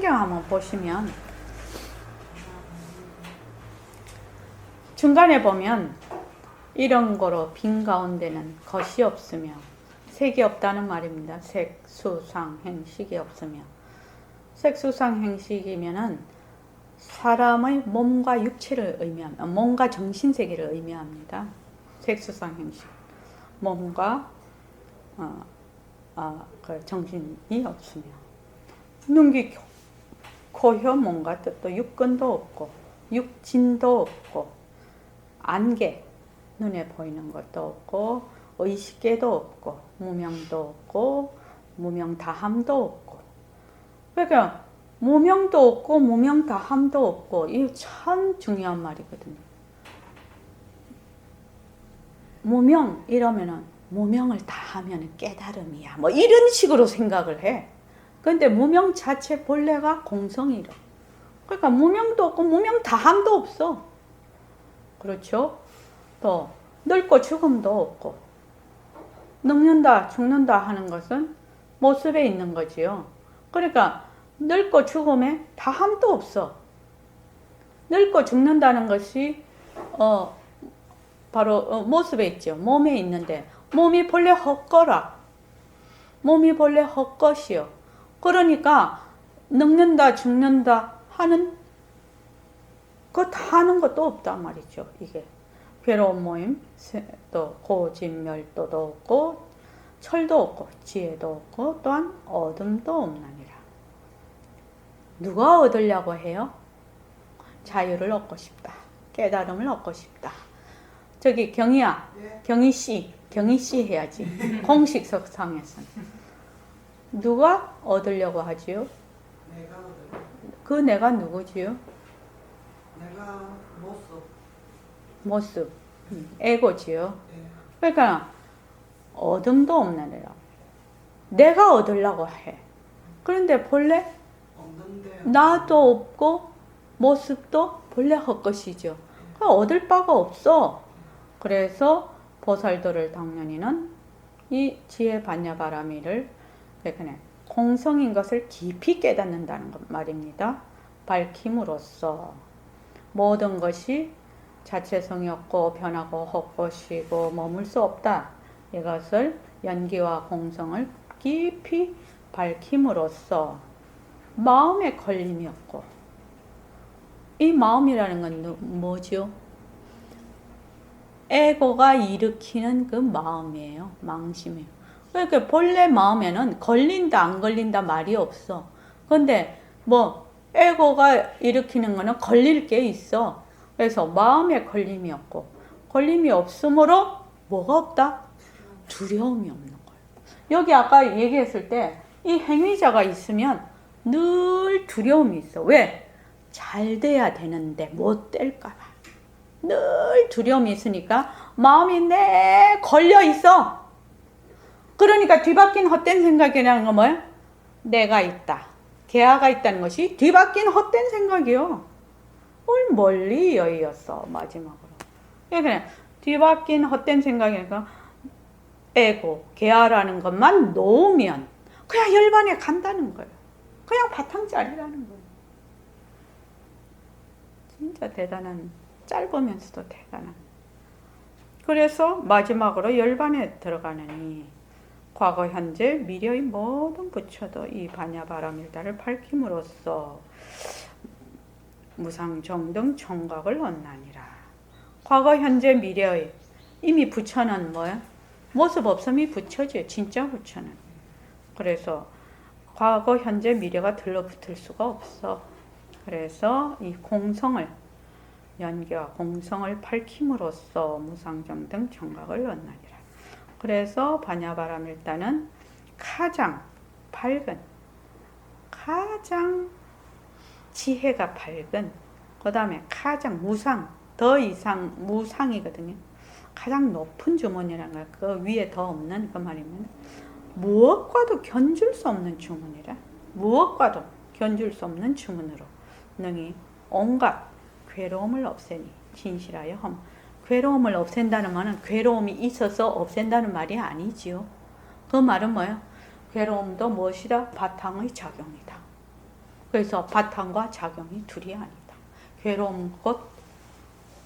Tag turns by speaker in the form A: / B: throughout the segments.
A: 성경 한번 보시면 중간에 보면 이런 거로 빈 가운데는 것이 없으며 색이 없다는 말입니다. 색, 수, 상, 행식이 없으며 색, 수, 상, 행식이면은 사람의 몸과 육체를 의미합니다. 몸과 정신세계를 의미합니다. 색, 수, 상, 행식. 몸과 그 정신이 없으며 눈, 귀, 코, 혀, 몸과 뜻도 육근도 없고 육진도 없고 안개, 눈에 보이는 것도 없고 의식계도 없고 무명도 없고 무명다함도 없고. 그러니까 무명도 없고 무명다함도 없고 이게 참 중요한 말이거든요. 무명 이러면은 무명을 다 하면 깨달음이야 뭐 이런 식으로 생각을 해. 근데 무명 자체 본래가 공성이라. 그러니까 무명도 없고 무명다함도 없어. 그렇죠? 또 늙고 죽음도 없고 늙는다 죽는다 하는 것은 모습에 있는 거지요. 그러니까 늙고 죽음에 다함도 없어. 늙고 죽는다는 것이 바로 모습에 있죠. 몸에 있는데 몸이 본래 헛거라. 몸이 본래 헛것이요. 그러니까 늙는다 죽는다 하는 그 다 하는 것도 없단 말이죠. 이게 괴로운 모임, 또 고진멸도도 없고 철도 없고 지혜도 없고 또한 어둠도 없나니라. 누가 얻으려고 해요? 자유를 얻고 싶다. 깨달음을 얻고 싶다. 저기 경희야, 네. 경희씨 해야지. 공식 석상에서는. 누가 얻으려고 하지요?
B: 내가 얻으려고.
A: 그 내가 누구지요?
B: 내가
A: 모습. 에고지요.
B: 네.
A: 그러니까 어둠도 없나니라. 내가 얻으려고 해. 그런데 본래
B: 없는데
A: 나도 없고 모습도 본래 헛것이죠. 얻을 바가 없어. 그래서 보살도를 당연히는 이 지혜 반야바라미를 공성인 것을 깊이 깨닫는다는 말입니다. 밝힘으로써 모든 것이 자체성이 없고 변하고 헛것이고 머물 수 없다. 이것을 연기와 공성을 깊이 밝힘으로써 마음에 걸림이 없고, 이 마음이라는 건 뭐죠? 에고가 일으키는 그 마음이에요. 망심이에요. 그러니까 본래 마음에는 걸린다 안 걸린다 말이 없어. 근데 뭐 에고가 일으키는 거는 걸릴 게 있어. 그래서 마음에 걸림이 없고, 걸림이 없으므로 뭐가 없다? 두려움이 없는 거예요. 여기 아까 얘기했을 때 이 행위자가 있으면 늘 두려움이 있어. 왜? 잘 돼야 되는데 못 될까 봐. 늘 두려움이 있으니까 마음이 내 걸려 있어. 그러니까 뒤바뀐 헛된 생각이라는 건 뭐예요? 내가 있다. 개화가 있다는 것이 뒤바뀐 헛된 생각이요. 뭘 멀리 여의었어 마지막으로. 그러니까 뒤바뀐 헛된 생각이니까 에고, 개화라는 것만 놓으면 그냥 열반에 간다는 거예요. 그냥 바탕짜리라는 거예요. 진짜 대단한, 짧으면서도 대단한. 그래서 마지막으로 열반에 들어가느니 과거, 현재, 미래의 모든 부처도 이 반야바라밀다를 밝힘으로써 무상정등 총각을 얻나니라. 과거, 현재, 미래의 이미 부처는 뭐야? 모습 없음이 부처지. 진짜 부처는. 그래서 과거, 현재, 미래가 들러붙을 수가 없어. 그래서 이 공성을, 연기와 공성을 밝힘으로써 무상정등 총각을 얻나니라. 그래서 반야바라밀다는 가장 밝은, 가장 지혜가 밝은, 그 다음에 가장 무상, 더 이상 무상이거든요. 가장 높은 주문이라는 거야. 그 위에 더 없는 그 말이면 무엇과도 견줄 수 없는 주문이라. 무엇과도 견줄 수 없는 주문으로 능히 온갖 괴로움을 없애니 진실하여 험. 괴로움을 없앤다는 말은 괴로움이 있어서 없앤다는 말이 아니지요. 그 말은 뭐예요? 괴로움도 무엇이다? 바탕의 작용이다. 그래서 바탕과 작용이 둘이 아니다. 괴로움 곧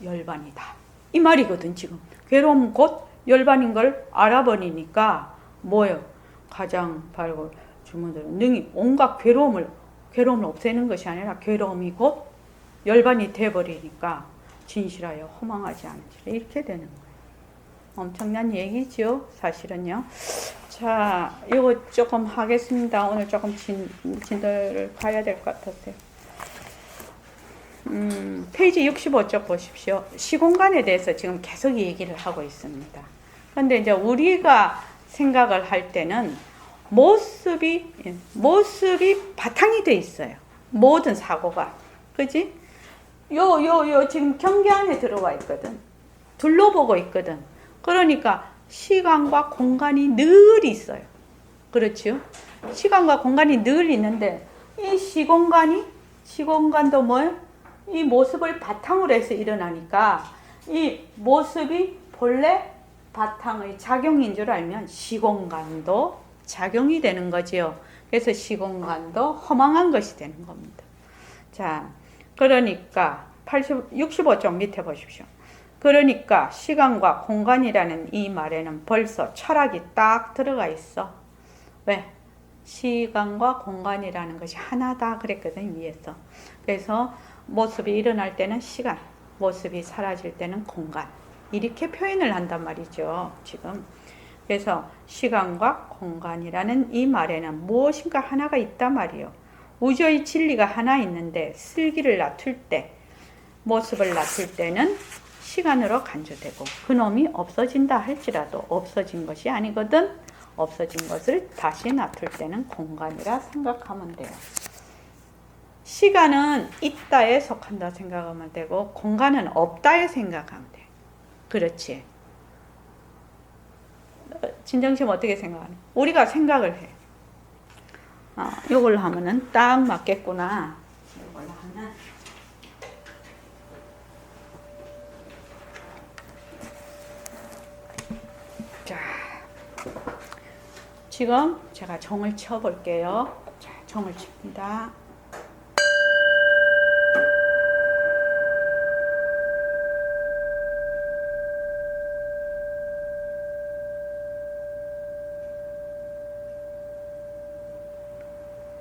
A: 열반이다. 이 말이거든 지금. 괴로움 곧 열반인 걸 알아버리니까 뭐예요? 가장 바르고 주문들은 능히 온갖 괴로움을 없애는 것이 아니라 괴로움이 곧 열반이 돼버리니까 진실하여 허망하지 않지라 이렇게 되는 거예요. 엄청난 얘기죠 사실은요. 자, 이거 조금 하겠습니다. 오늘 조금 진도를 가야 될 것 같았어요. 페이지 65쪽 보십시오. 시공간에 대해서 지금 계속 얘기를 하고 있습니다. 그런데 이제 우리가 생각을 할 때는 모습이 바탕이 돼 있어요. 모든 사고가. 그지? 요 지금 경계 안에 들어와 있거든. 둘러보고 있거든. 그러니까 시간과 공간이 늘 있어요. 그렇죠? 시간과 공간이 늘 있는데 이 시공간도 뭐예요? 이 모습을 바탕으로 해서 일어나니까 이 모습이 본래 바탕의 작용인 줄 알면 시공간도 작용이 되는 거지요. 그래서 시공간도 허망한 것이 되는 겁니다. 자, 그러니까 65쪽 밑에 보십시오. 그러니까 시간과 공간이라는 이 말에는 벌써 철학이 딱 들어가 있어. 왜? 시간과 공간이라는 것이 하나다 그랬거든 위에서. 그래서 모습이 일어날 때는 시간, 모습이 사라질 때는 공간. 이렇게 표현을 한단 말이죠 지금. 그래서 시간과 공간이라는 이 말에는 무엇인가 하나가 있단 말이에요. 우주의 진리가 하나 있는데 슬기를 낮출 때, 모습을 낮출 때는 시간으로 간주되고 그놈이 없어진다 할지라도 없어진 것이 아니거든. 없어진 것을 다시 낮출 때는 공간이라 생각하면 돼요. 시간은 있다에 속한다 생각하면 되고 공간은 없다에 생각하면 돼. 그렇지. 진정심 어떻게 생각하냐? 우리가 생각을 해. 이걸 하면은 딱 맞겠구나. 이걸 하면 자, 지금 제가 종을 쳐 볼게요. 자, 종을 칩니다.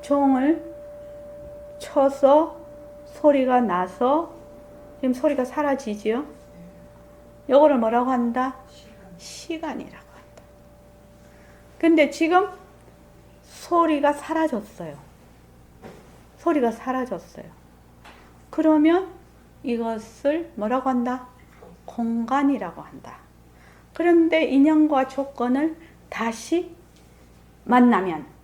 A: 종을 쳐서 소리가 나서 지금 소리가 사라지지요? 이거를 뭐라고 한다? 시간이라고 한다. 근데 지금 소리가 사라졌어요. 소리가 사라졌어요. 그러면 이것을 뭐라고 한다? 공간이라고 한다. 그런데 인연과 조건을 다시 만나면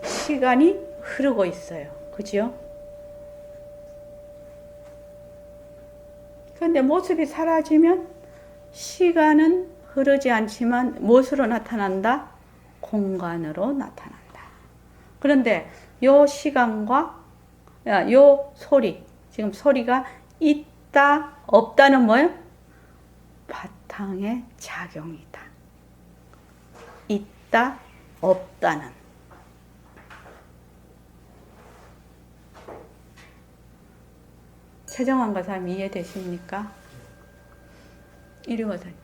A: 시간이 흐르고 있어요. 그죠? 그런데 모습이 사라지면 시간은 흐르지 않지만 무엇으로 나타난다? 공간으로 나타난다. 그런데 요 시간과 요 소리, 지금 소리가 있다, 없다는 뭐예요? 바탕의 작용이다. 있다, 없다는. 최정환 과사님 이해되십니까? 이리 오세요.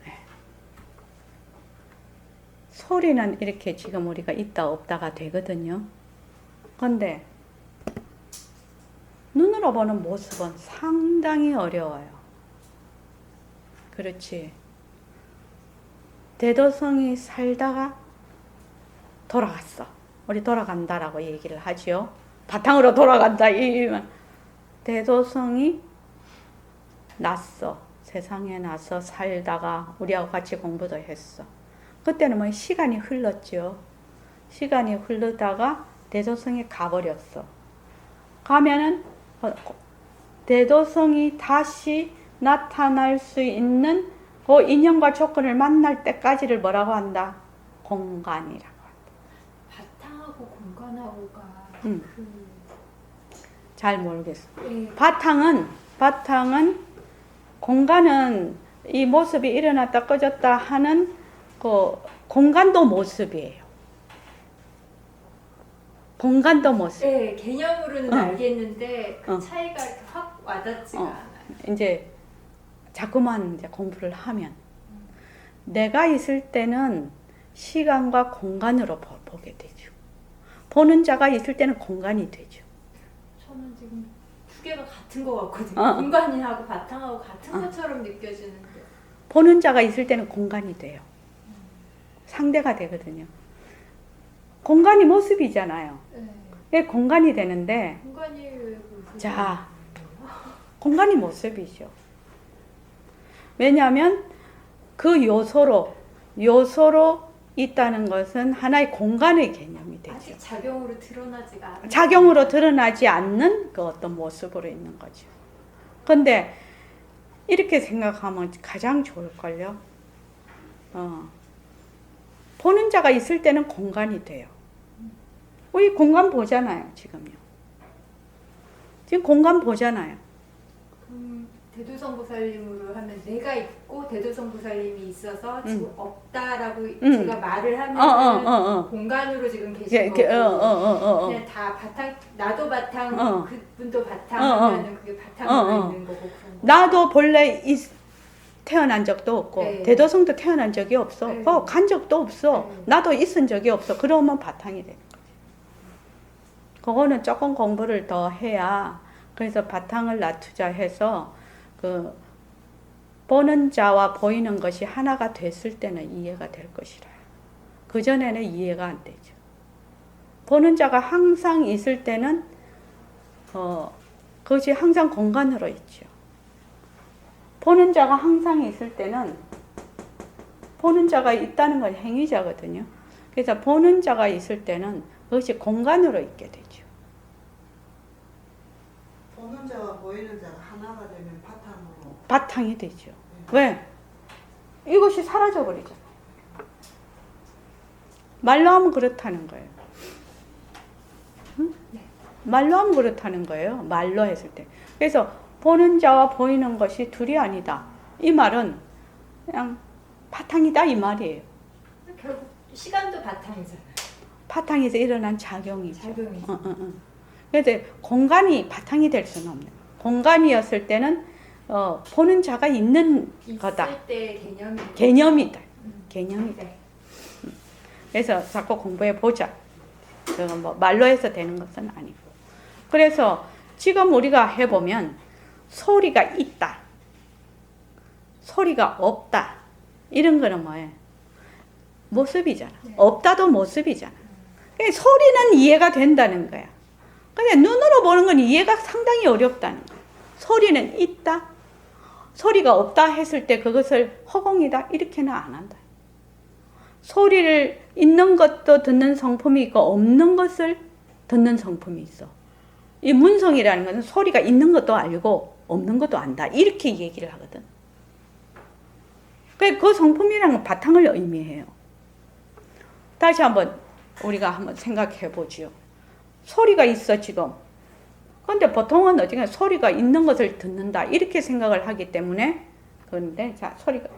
A: 네. 소리는 이렇게 지금 우리가 있다 없다가 되거든요. 그런데 눈으로 보는 모습은 상당히 어려워요. 그렇지. 대도성이 살다가 돌아갔어. 우리 돌아간다라고 얘기를 하죠. 바탕으로 돌아간다. 대도성이 났어. 세상에 나서 살다가 우리하고 같이 공부도 했어. 그때는 뭐 시간이 흘렀죠. 시간이 흐르다가 대도성에 가버렸어. 가면은 대도성이 다시 나타날 수 있는 그 인연과 조건을 만날 때까지를 뭐라고 한다? 공간이라고 한다.
C: 바탕하고 공간하고가
A: 잘 모르겠어. 바탕은 바탕은 공간은 이 모습이 일어났다 꺼졌다 하는 그 공간도 모습이에요. 공간도 모습.
C: 네, 개념으로는
A: 어.
C: 알겠는데 그
A: 어.
C: 차이가 이렇게 확 와닿지가
A: 어.
C: 않아요.
A: 이제 자꾸만 이제 공부를 하면 내가 있을 때는 시간과 공간으로 보게 되죠. 보는 자가 있을 때는 공간이 되죠.
C: 저는 지금 두 개가 같은 것 같거든요.
A: 어.
C: 공간이하고 바탕하고 같은
A: 어.
C: 것처럼 느껴지는데.
A: 보는 자가 있을 때는 공간이 돼요. 상대가 되거든요. 공간이 모습이잖아요.
C: 네.
A: 그게 공간이 되는데
C: 공간이 왜 모습이
A: 자, 공간이 모습이죠. 왜냐하면 그 요소로 있다는 것은 하나의 공간의 개념이 되죠.
C: 아직 작용으로 드러나지가 않아요.
A: 작용으로 드러나지 않는 그 어떤 모습으로 있는 거죠. 근데 이렇게 생각하면 가장 좋을걸요. 보는 자가 있을 때는 공간이 돼요. 우리 공간 보잖아요, 지금요. 지금 공간 보잖아요.
C: 대도성보살님으로 하면 내가 있고 대도성보살님이 있어서 지금 없다라고
A: 음.
C: 제가 말을 하면 공간으로 지금 계신 거고 그냥 다 바탕 나도 바탕 그분도 바탕 하면은 그게 바탕으로 있는 거고 그런 거.
A: 나도 본래 태어난 적도 없고
C: 네.
A: 대도성도 태어난 적이 없어.
C: 네.
A: 간 적도 없어.
C: 네.
A: 나도 있은 적이 없어. 그러면 바탕이 되는 거지. 그거는 조금 공부를 더 해야 그래서 바탕을 낮추자 해서 그 보는 자와 보이는 것이 하나가 됐을 때는 이해가 될 것이라. 그 전에는 이해가 안 되죠. 보는 자가 항상 있을 때는 그것이 항상 공간으로 있죠. 보는 자가 항상 있을 때는 보는 자가 있다는 건 행위자거든요. 그래서 보는 자가 있을 때는 그것이 공간으로 있게 되죠.
B: 보는 자와 보이는 자가 하나가 되면 바탕으로.
A: 바탕이 되죠. 왜? 이것이 사라져 버리잖아요. 말로 하면 그렇다는 거예요. 응? 말로 하면 그렇다는 거예요. 말로 했을 때. 그래서 보는 자와 보이는 것이 둘이 아니다. 이 말은 그냥 바탕이다 이 말이에요.
C: 결국 시간도 바탕이잖아요.
A: 바탕에서 일어난 작용이죠.
C: 작용이죠.
A: 그래서 공간이 바탕이 될 수는 없는 거예요. 공간이었을 때는 보는 자가 있는 거다.
C: 있을 때 개념이
A: 개념이다. 개념이다.
C: 네.
A: 그래서 자꾸 공부해 보자. 그건 뭐 말로 해서 되는 것은 아니고. 그래서 지금 우리가 해보면 소리가 있다. 소리가 없다. 이런 거는 뭐예요? 모습이잖아.
C: 네.
A: 없다도 모습이잖아. 그러니까 소리는 이해가 된다는 거야. 근데 눈으로 보는 건 이해가 상당히 어렵다는 거야. 소리는 있다. 소리가 없다 했을 때 그것을 허공이다. 이렇게는 안 한다. 소리를 있는 것도 듣는 성품이 있고 없는 것을 듣는 성품이 있어. 이 문성이라는 것은 소리가 있는 것도 알고 없는 것도 안다. 이렇게 얘기를 하거든. 그 성품이라는 건 바탕을 의미해요. 다시 한번 우리가 한번 생각해 보죠. 소리가 있어 지금. 근데 보통은 어쨌든 소리가 있는 것을 듣는다. 이렇게 생각을 하기 때문에 그런데 자 소리가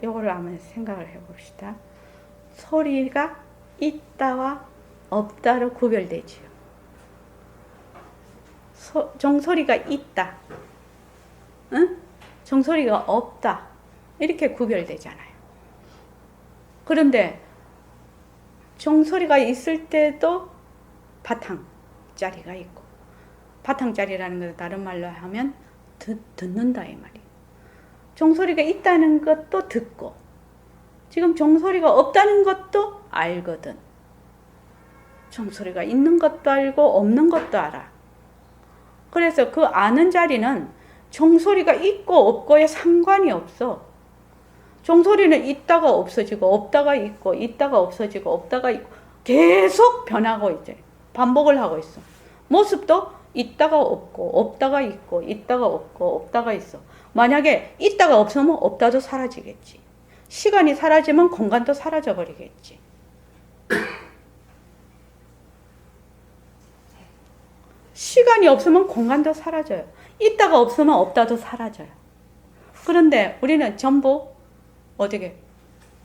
A: 요거를 한번 생각을 해봅시다. 소리가 있다와 없다로 구별되지요. 종소리가 있다. 응? 종소리가 없다. 이렇게 구별되잖아요. 그런데 종소리가 있을 때도 바탕자리가 있고 바탕자리라는 것을 다른 말로 하면 듣는다 이 말이에요. 종소리가 있다는 것도 듣고 지금 종소리가 없다는 것도 알거든. 종소리가 있는 것도 알고 없는 것도 알아. 그래서 그 아는 자리는 종소리가 있고 없고에 상관이 없어. 종소리는 있다가 없어지고 없다가 있고 있다가 없어지고 없다가 있고 계속 변하고 이제 반복을 하고 있어. 모습도 있다가 없고 없다가 있고 있다가 없고 없다가 있어. 만약에 있다가 없으면 없다도 사라지겠지. 시간이 사라지면 공간도 사라져 버리겠지. 시간이 없으면 공간도 사라져요. 있다가 없으면 없다도 사라져요. 그런데 우리는 전부 어떻게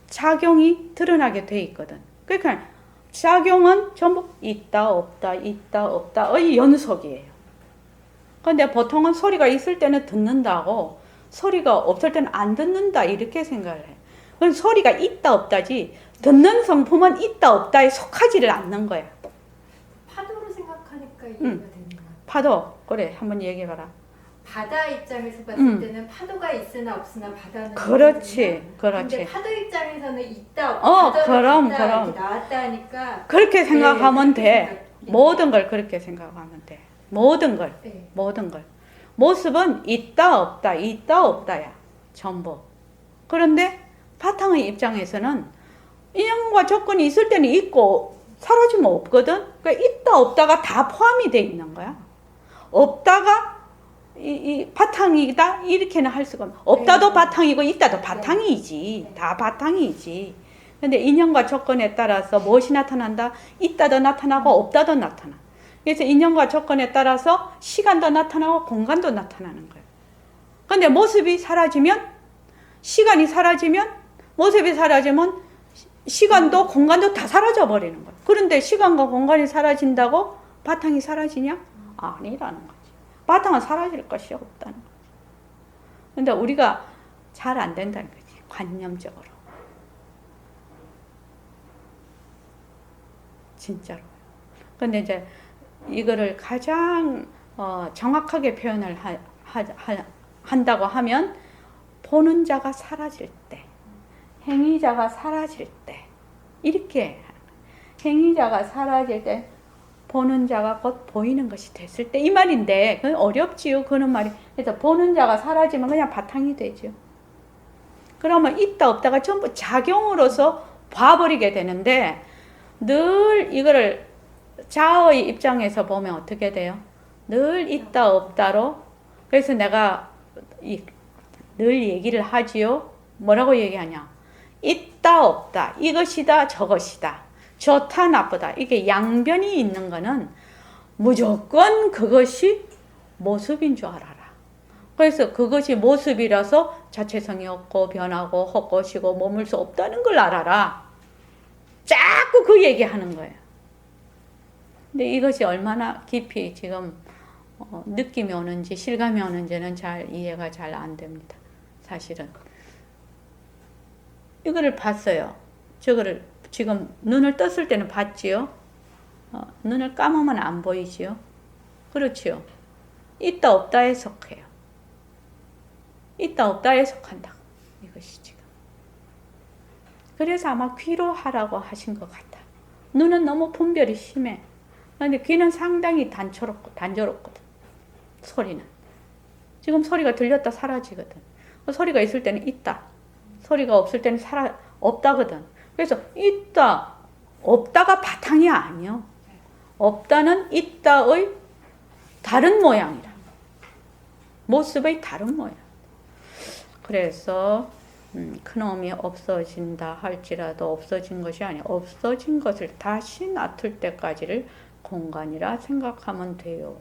A: 작용이 드러나게 돼 있거든. 그러니까 작용은 전부 있다 없다 있다 없다의 연속이에요. 근데 보통은 소리가 있을 때는 듣는다고 소리가 없을 때는 안 듣는다 이렇게 생각을 해. 그건 소리가 있다 없다지 듣는 성품은 있다 없다에 속하지를 않는 거야.
C: 파도로 생각하니까 이해가 되는 것 같아요.
A: 파도 그래 한번 얘기해봐라.
C: 바다 입장에서 봤을 때는 파도가 있으나 없으나 바다는
A: 그렇지, 그렇지.
C: 근데 파도 입장에서는 있다 없다
A: 그럼.
C: 이렇게 나왔다 하니까
A: 그렇게 생각하면 돼.
C: 네.
A: 모든 걸 그렇게 생각하면 돼. 모든 걸.
C: 네.
A: 모든 걸. 모습은 있다 없다야. 전부. 그런데 바탕의 입장에서는 인연과 조건이 있을 때는 있고 사라지면 없거든. 그러니까 있다 없다가 다 포함이 돼 있는 거야. 없다가 이 바탕이다 이렇게는 할 수가 없어. 없다도
C: 네.
A: 바탕이고 있다도 바탕이지.
C: 네.
A: 다 바탕이지. 근데 인연과 조건에 따라서 무엇이 나타난다? 있다도 나타나고 없다도 나타나. 그래서 인연과 조건에 따라서 시간도 나타나고 공간도 나타나는 거예요. 근데 모습이 사라지면 시간이 사라지면 모습이 사라지면 시간도 공간도 다 사라져 버리는 거예요. 그런데 시간과 공간이 사라진다고 바탕이 사라지냐? 아니라는 거지. 바탕은 사라질 것이 없다는 거지. 근데 우리가 잘 안 된다는 거지. 관념적으로. 진짜로. 근데 이제 이거를 가장 정확하게 표현을 한다고 하면 보는 자가 사라질 때, 행위자가 사라질 때 이렇게 행위자가 사라질 때 보는 자가 곧 보이는 것이 됐을 때 이 말인데 그건 어렵지요. 그런 말이. 그래서 보는 자가 사라지면 그냥 바탕이 되죠. 그러면 있다 없다가 전부 작용으로서 봐버리게 되는데 늘 이거를 자의 입장에서 보면 어떻게 돼요? 늘 있다 없다로. 그래서 내가 늘 얘기를 하지요. 뭐라고 얘기하냐? 있다 없다, 이것이다 저것이다, 좋다 나쁘다, 이게 양변이 있는 거는 무조건 그것이 모습인 줄 알아라. 그래서 그것이 모습이라서 자체성이 없고 변하고 헛것이고 머물 수 없다는 걸 알아라. 자꾸 그 얘기하는 거예요. 근데 이것이 얼마나 깊이 지금 느낌이 오는지 실감이 오는지는 잘 이해가 잘 안 됩니다. 사실은. 이거를 봤어요. 저거를 지금 눈을 떴을 때는 봤지요. 눈을 감으면 안 보이지요. 그렇지요. 있다 없다에 속해요. 있다 없다에 속한다. 이것이 지금. 그래서 아마 귀로 하라고 하신 것 같아. 눈은 너무 분별이 심해. 근데 귀는 상당히 단조롭거든. 소리는. 지금 소리가 들렸다 사라지거든. 소리가 있을 때는 있다. 소리가 없을 때는 없다거든. 그래서 있다, 없다가 바탕이 아니요. 없다는 있다의 다른 모양이라. 모습의 다른 모양. 그래서 그놈이 없어진다 할지라도 없어진 것이 아니야. 없어진 것을 다시 놔둘 때까지를 공간이라 생각하면 돼요.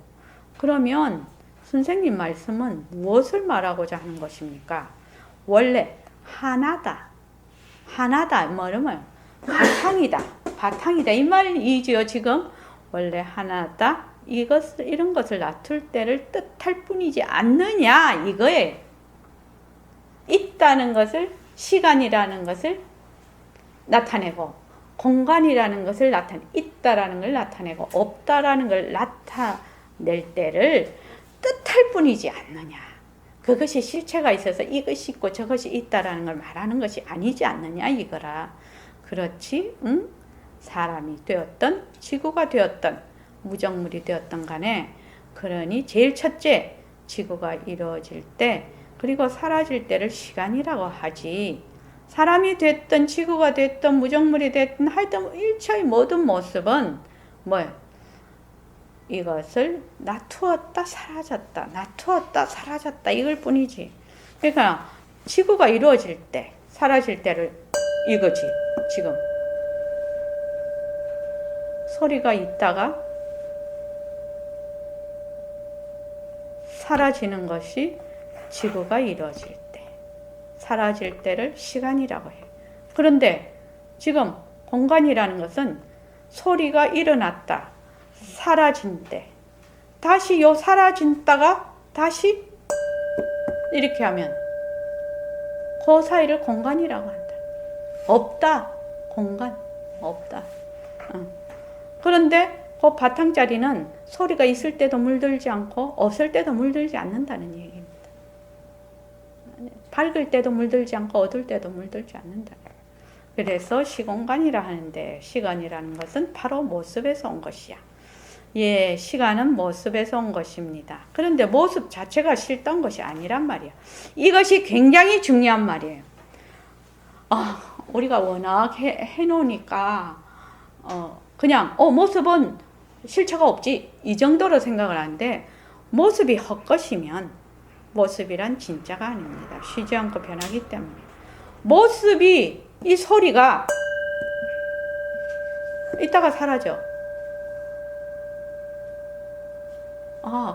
A: 그러면 선생님 말씀은 무엇을 말하고자 하는 것입니까? 원래 하나다. 하나다. 뭐냐면 바탕이다. 이 말이지요, 지금. 원래 하나다. 이런 것을 놔둘 때를 뜻할 뿐이지 않느냐, 이거예요. 있다는 것을, 시간이라는 것을 나타내고, 공간이라는 것을 있다라는 걸 나타내고, 없다라는 걸 나타낼 때를 뜻할 뿐이지 않느냐. 그것이 실체가 있어서 이것이 있고 저것이 있다라는 걸 말하는 것이 아니지 않느냐 이거라. 그렇지? 응? 사람이 되었던 지구가 되었던 무정물이 되었던 간에 그러니 제일 첫째 지구가 이루어질 때 그리고 사라질 때를 시간이라고 하지 사람이 됐든 지구가 됐든 무정물이 됐든 하여튼 일체의 모든 모습은 뭐예요? 이것을 나투었다 사라졌다 나투었다 사라졌다 이걸 뿐이지. 그러니까 지구가 이루어질 때 사라질 때를 이거지. 지금 소리가 있다가 사라지는 것이 지구가 이루어질 때 사라질 때를 시간이라고 해요. 그런데 지금 공간이라는 것은 소리가 일어났다 사라진 때 다시 요 사라진다가 다시 이렇게 하면 그 사이를 공간이라고 한다. 없다 공간 없다. 그런데 그 바탕자리는 소리가 있을 때도 물들지 않고 없을 때도 물들지 않는다는 얘기입니다. 밝을 때도 물들지 않고 어두울 때도 물들지 않는다. 그래서 시공간이라 하는데 시간이라는 것은 바로 모습에서 온 것이야. 예, 시간은 모습에서 온 것입니다. 그런데 모습 자체가 실던 것이 아니란 말이야. 이것이 굉장히 중요한 말이에요. 우리가 워낙 해놓으니까 그냥 모습은 실체가 없지 이 정도로 생각을 하는데 모습이 헛것이면 모습이란 진짜가 아닙니다. 쉬지 않고 변하기 때문에 모습이 이 소리가 이따가 사라져.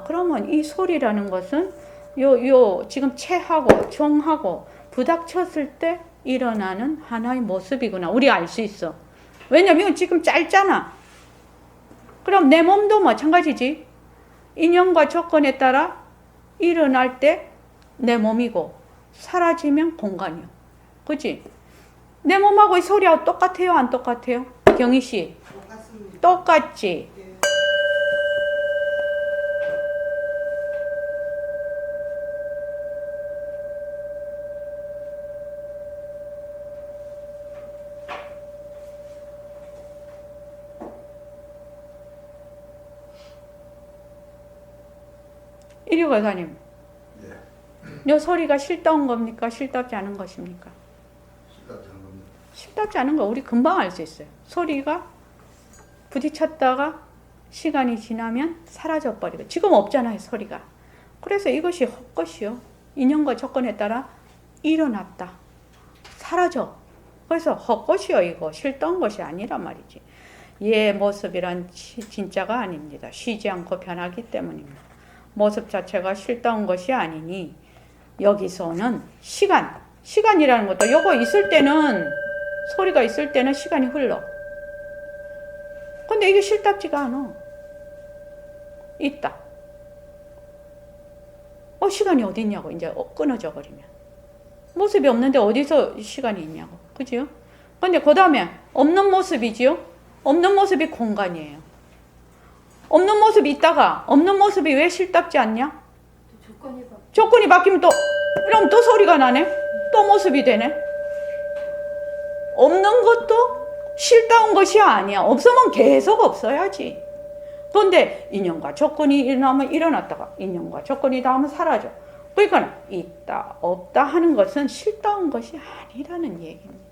A: 그러면 이 소리라는 것은 지금 채하고 종하고 부닥쳤을 때 일어나는 하나의 모습이구나. 우리가 알 수 있어. 왜냐면 지금 짧잖아. 그럼 내 몸도 마찬가지지. 인연과 조건에 따라 일어날 때 내 몸이고 사라지면 공간이요. 그치? 내 몸하고 이 소리하고 똑같아요? 안 똑같아요? 경희씨
B: 똑같습니다.
A: 똑같지?
B: 예.
A: 이류과사님 요 소리가 실다운 겁니까? 실답지 않은 것입니까?
D: 실답지 않은 겁니다.
A: 실답지 않은 거 우리 금방 알 수 있어요. 소리가 부딪혔다가 시간이 지나면 사라져 버리고 지금 없잖아요 소리가. 그래서 이것이 헛것이요. 인연과 조건에 따라 일어났다 사라져. 그래서 헛것이요. 이거 실던 것이 아니란 말이지. 얘 모습이란 진짜가 아닙니다. 쉬지 않고 변하기 때문입니다. 모습 자체가 실던 것이 아니니 여기서는 시간이라는 것도 요거 있을 때는 소리가 있을 때는 시간이 흘러. 근데 이게 실답지가 않아. 있다. 시간이 어디 있냐고 이제 끊어져 버리면. 모습이 없는데 어디서 시간이 있냐고. 그죠? 근데 그 다음에 없는 모습이지요? 없는 모습이 공간이에요. 없는 모습이 있다가 없는 모습이 왜 실답지 않냐? 조건이 바뀌면 그럼 또 소리가 나네? 또 모습이 되네? 없는 것도 실다운 것이 아니야. 없으면 계속 없어야지. 그런데 인연과 조건이 일어나면 일어났다가 인연과 조건이 닿으면 사라져. 그러니까 있다 없다 하는 것은 실다운 것이 아니라는 얘기입니다.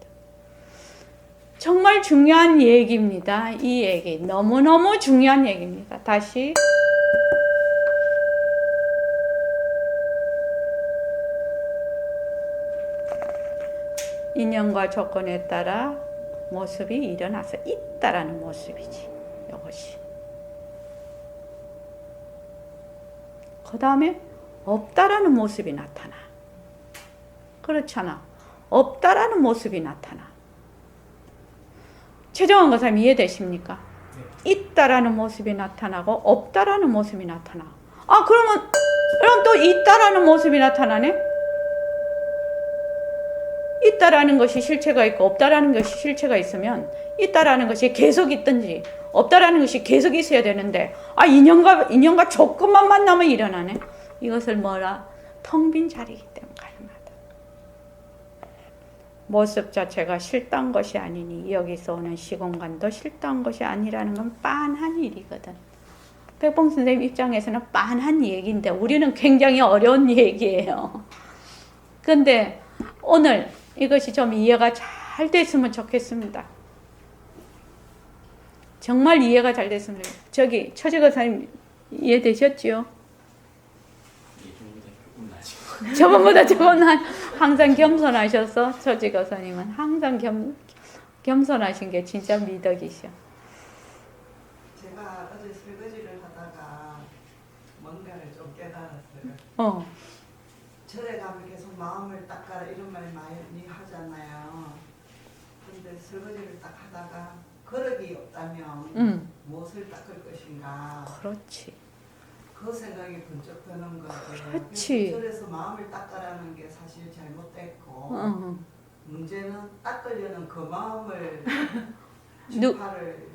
A: 정말 중요한 얘기입니다. 이 얘기 너무너무 중요한 얘기입니다. 다시 인연과 조건에 따라 모습이 일어나서 있다라는 모습이지. 이것이. 그 다음에 없다라는 모습이 나타나. 그렇잖아. 없다라는 모습이 나타나. 최정환 강사님 이해되십니까? 네. 있다라는 모습이 나타나고 없다라는 모습이 나타나. 그럼 또 있다라는 모습이 나타나네? 있다라는 것이 실체가 있고 없다라는 것이 실체가 있으면 있다라는 것이 계속 있든지 없다라는 것이 계속 있어야 되는데 인연과 조건만 만나면 일어나네. 이것을 뭐라? 텅 빈 자리이기 때문에 가능하다. 모습 자체가 싫다는 것이 아니니 여기서 오는 시공간도 싫다는 것이 아니라는 건 빤한 일이거든. 백봉 선생님 입장에서는 빤한 얘기인데 우리는 굉장히 어려운 얘기예요. 근데 오늘 이것이 좀 이해가 잘 됐으면 좋겠습니다. 정말 이해가 잘 됐으면 좋겠습니다. 저기 처제거사님 이해되셨지요? 저번보다 조금 항상 겸손하셔서 처제거사님은 항상 겸손하신 게 진짜 미덕이셔.
B: 제가 어제 설거지를 하다가 뭔가를 좀 깨달았어요. 절에 가면 계속 마음을 닦아라 이런 말 많이 하잖아요. 근데 설거지를 딱 하다가 거력이 없다면 무엇을 닦을 것인가.
A: 그렇지.
B: 그 생각이 번쩍 드는 거예요.
A: 그렇지.
B: 절에서 마음을 닦아라는 게 사실 잘못됐고 문제는 닦으려는 그 마음을 집화를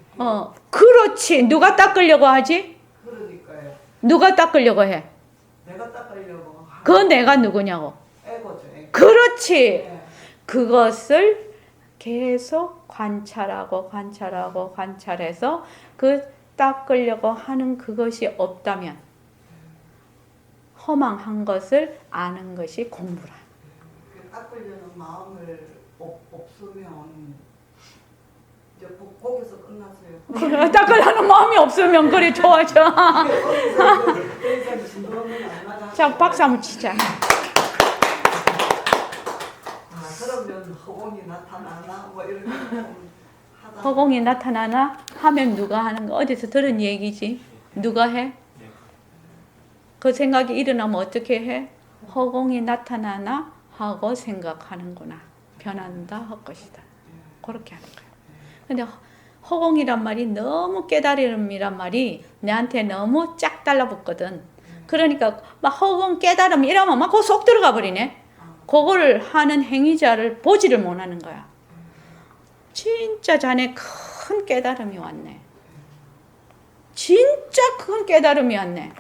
A: 그렇지. 누가 닦으려고 하지?
B: 그러니까요.
A: 누가 닦으려고 해?
B: 내가 닦으려고
A: 그 내가 누구냐고.
B: 애고죠. 애고.
A: 그렇지.
B: 네.
A: 그것을 계속 관찰해서 그 닦으려고 하는 그것이 없다면 허망한 것을 아는 것이 공부라.
B: 그 닦으려는 마음을 없으면 이제 거기서 끝났어요.
A: 닦으려는 마음이 없으면 그래 좋아져. 자, 박수 한번 치자.
B: 그러면 허공이 나타나나 뭐 이렇게 좀 하다.
A: 허공이 나타나나 하면 누가 하는 거 어디서 들은 얘기지? 누가 해? 그 생각이 일어나면 어떻게 해? 허공이 나타나나 하고 생각하는구나. 변한다 할 것이다. 그렇게 하는 거예요. 근데 허공이란 말이 너무 깨달음이란 말이 내한테 너무 쫙 달라붙거든. 그러니까 막 허공 깨달음 이러면 막 그 속 들어가 버리네. 그거를 하는 행위자를 보지를 못하는 거야. 진짜 자네 큰 깨달음이 왔네. 진짜 큰 깨달음이 왔네.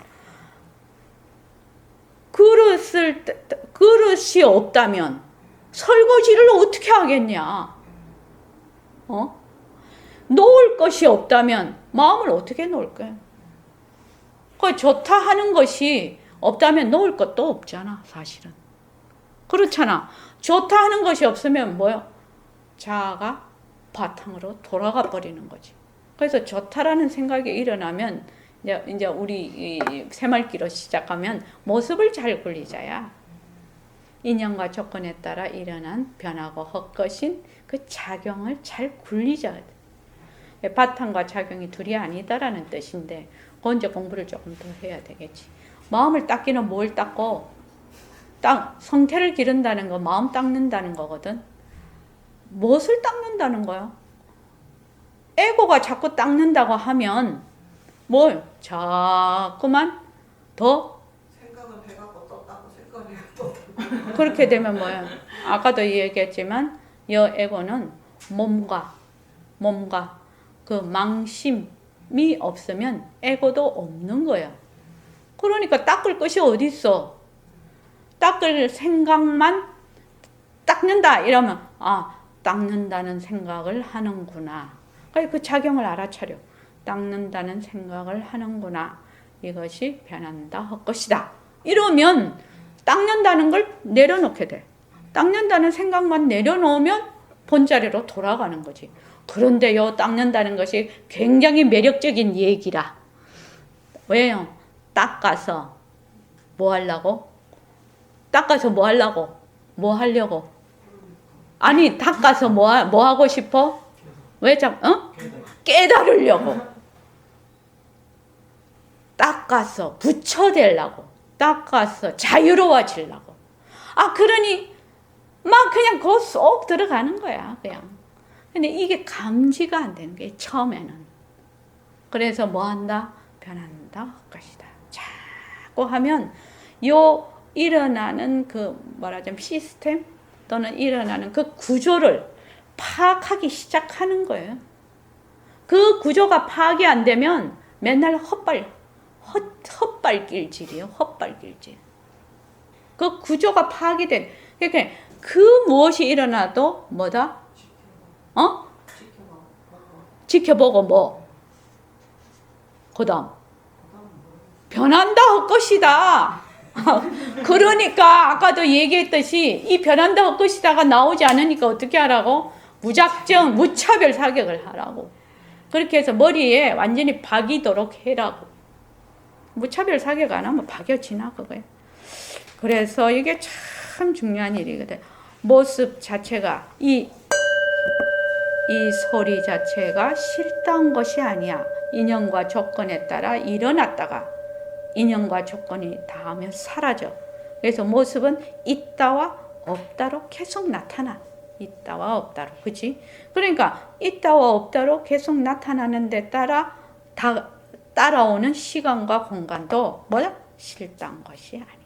A: 그릇이 없다면 설거지를 어떻게 하겠냐? 놓을 것이 없다면 마음을 어떻게 놓을 거야? 그 좋다 하는 것이 없다면 놓을 것도 없잖아, 사실은. 그렇잖아. 좋다 하는 것이 없으면 뭐요? 자아가 바탕으로 돌아가 버리는 거지. 그래서 좋다라는 생각이 일어나면 이제 우리 새말기로 시작하면 모습을 잘 굴리자야. 인연과 조건에 따라 일어난 변하고 헛것인 그 작용을 잘 굴리자. 바탕과 작용이 둘이 아니다라는 뜻인데 그건 이제 공부를 조금 더 해야 되겠지. 마음을 닦기는 뭘 닦고 성태를 기른다는 거 마음 닦는다는 거거든. 무엇을 닦는다는 거야? 에고가 자꾸 닦는다고 하면 뭘 자꾸만 더
B: 생각은 해갖고 또 닦고 생각을 또 닦고.
A: 그렇게 되면 뭐야? 아까도 얘기했지만 이 에고는 몸과 그 망심이 없으면 에고도 없는 거야. 그러니까 닦을 것이 어디 있어? 닦을 생각만 닦는다 이러면 닦는다는 생각을 하는구나. 그 작용을 알아차려. 닦는다는 생각을 하는구나. 이것이 변한다 할 것이다. 이러면 닦는다는 걸 내려놓게 돼. 닦는다는 생각만 내려놓으면 본자리로 돌아가는 거지. 그런데 닦는다는 것이 굉장히 매력적인 얘기라. 왜요? 닦아서 뭐 하려고? 닦아서 뭐 하려고? 뭐 하려고? 아니 닦아서 뭐 하고 싶어? 왜 깨달으려고. 닦아서 부처되려고. 닦아서 자유로워지려고. 그러니 막 그냥 그 쏙 들어가는 거야 그냥. 근데 이게 감지가 안 되는 게 처음에는. 그래서 뭐 한다? 변한다 할 것이다. 자꾸 하면 일어나는 그 말하자면 시스템 또는 일어나는 그 구조를 파악하기 시작하는 거예요. 그 구조가 파악이 안 되면 맨날 헛발길질이에요. 헛발길질. 그 구조가 파악이 된. 그러니까 그 무엇이 일어나도 뭐다? 지켜보고 뭐? 그 다음 변한다 할 것이다. 그러니까 아까도 얘기했듯이 이 변한다 할 것이다가 나오지 않으니까 어떻게 하라고? 무작정 무차별 사격을 하라고. 그렇게 해서 머리에 완전히 박이도록 해라고. 무차별 사격 안 하면 박여지나 그거예요. 그래서 이게 참 중요한 일이거든. 모습 자체가 이 소리 자체가 싫다는 것이 아니야. 인연과 조건에 따라 일어났다가 인연과 조건이 닿으면 사라져. 그래서 모습은 있다와 없다로 계속 나타나. 있다와 없다로. 그치? 그러니까 있다와 없다로 계속 나타나는 데 따라 따라오는 시간과 공간도 뭐야? 싫다는 것이 아니다.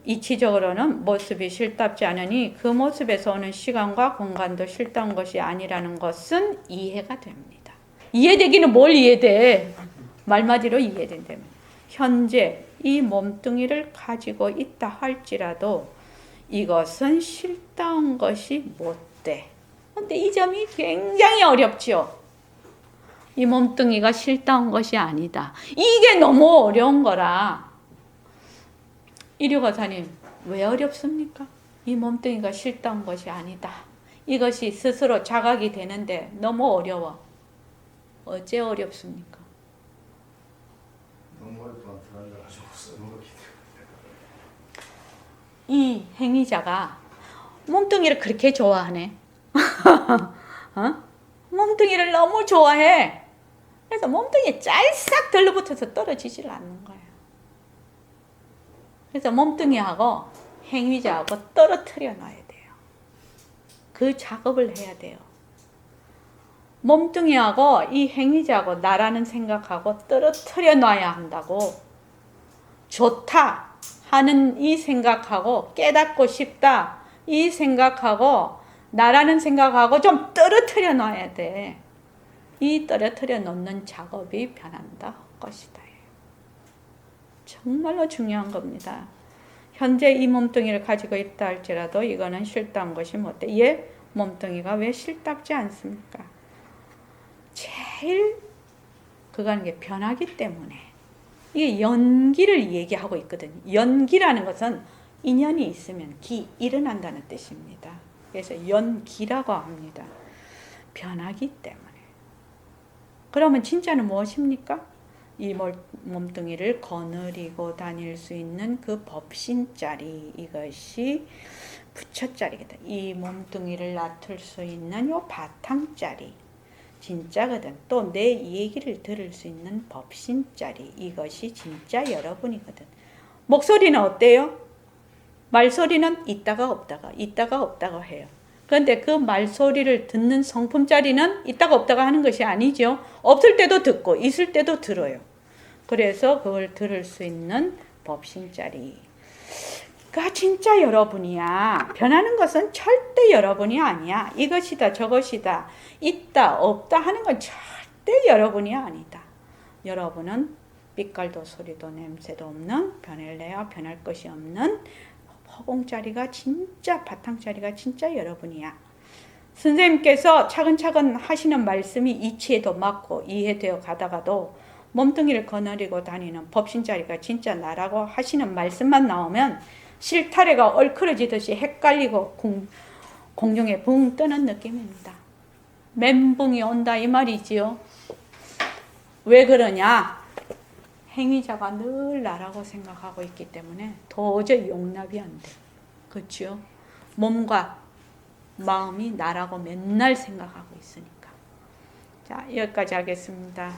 A: 이치적으로는 모습이 싫답지 않으니 그 모습에서 오는 시간과 공간도 싫다는 것이 아니라는 것은 이해가 됩니다. 이해되기는 뭘 이해돼? 말마디로 이해된다면 현재 이 몸뚱이를 가지고 있다 할지라도 이것은 싫다는 것이 못 돼. 근데 이 점이 굉장히 어렵죠. 이 몸뚱이가 싫다는 것이 아니다. 이게 너무 어려운 거라. 이류가사님, 왜 어렵습니까? 이 몸뚱이가 싫다는 것이 아니다. 이것이 스스로 자각이 되는데 너무 어려워. 어째 어렵습니까?
D: 너무 오랫동안 들어가지고 쓰는 거기 때문에.
A: 이 행위자가 몸뚱이를 그렇게 좋아하네. 몸뚱이를 너무 좋아해. 그래서 몸뚱이에 짤싹 들러붙어서 떨어지질 않는 거예요. 그래서 몸뚱이하고 행위자하고 떨어뜨려 놔야 돼요. 그 작업을 해야 돼요. 몸뚱이하고 이 행위자하고 나라는 생각하고 떨어뜨려 놔야 한다고. 좋다 하는 이 생각하고 깨닫고 싶다 이 생각하고 나라는 생각하고 좀 떨어뜨려 놔야 돼. 이 떨어뜨려 놓는 작업이 변한다 것이다. 정말로 중요한 겁니다. 현재 이 몸뚱이를 가지고 있다 할지라도 이거는 싫다는 것이 못돼. 얘 몸뚱이가 왜 싫답지 않습니까? 제일 그거는 게 변하기 때문에. 이게 연기를 얘기하고 있거든요. 연기라는 것은 인연이 있으면 일어난다는 뜻입니다. 그래서 연기라고 합니다. 변하기 때문에. 그러면 진짜는 무엇입니까? 이 몸뚱이를 거느리고 다닐 수 있는 그 법신자리, 이것이 부처자리거든. 이 몸뚱이를 놔둘 수 있는 요 바탕자리, 진짜거든. 또 내 얘기를 들을 수 있는 법신자리, 이것이 진짜 여러분이거든. 목소리는 어때요? 말소리는 있다가 없다가 해요. 그런데 그 말소리를 듣는 성품자리는 있다가 없다가 하는 것이 아니죠. 없을 때도 듣고 있을 때도 들어요. 그래서 그걸 들을 수 있는 법신자리가 진짜 여러분이야. 변하는 것은 절대 여러분이 아니야. 이것이다 저것이다 있다 없다 하는 건 절대 여러분이 아니다. 여러분은 빛깔도 소리도 냄새도 없는, 변할래야 변할 것이 없는 허공자리가 진짜 바탕자리가 진짜 여러분이야. 선생님께서 차근차근 하시는 말씀이 이치에도 맞고 이해되어 가다가도 몸뚱이를 거느리고 다니는 법신자리가 진짜 나라고 하시는 말씀만 나오면 실타래가 얼큰어지듯이 헷갈리고 공중에 붕 뜨는 느낌입니다. 멘붕이 온다 이 말이지요. 왜 그러냐? 행위자가 늘 나라고 생각하고 있기 때문에 도저히 용납이 안 돼. 그렇죠? 몸과 마음이 나라고 맨날 생각하고 있으니까. 자, 여기까지 하겠습니다.